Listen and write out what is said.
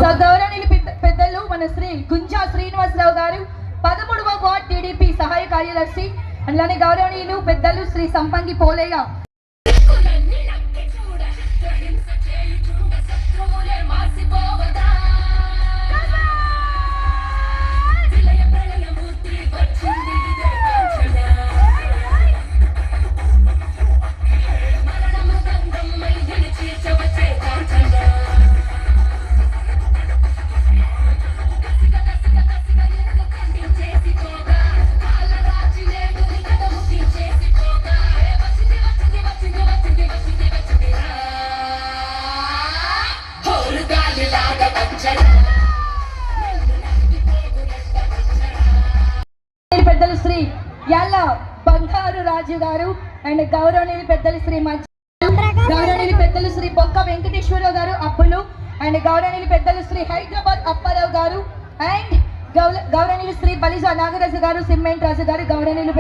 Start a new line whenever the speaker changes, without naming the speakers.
గౌరవనీయులు పెద్దలు మన శ్రీ గుంజా శ్రీనివాసరావు గారు 13వ వార్డ్ టీడీపీ సహాయ కార్యదర్శి, అలానే గౌరవనీయులు పెద్దలు శ్రీ సంపంగి పోలయ్య పెద్దలు శ్రీ యాళ్ళ బంగారు రాజు గారు అండ్ గౌరవనీయులు పెద్దలు శ్రీ గౌరవనీయులు పెద్దలు శ్రీ బొక్క వెంకటేశ్వరరావు గారు అప్పులు అండ్ గౌరవనీయులు పెద్దలు శ్రీ హైదరాబాద్ అప్పారావు గారు అండ్ గౌరవనీయులు శ్రీ బలిజా నాగరాజు గారు సిమెంట్ రాజు గారు గౌరవనీయులు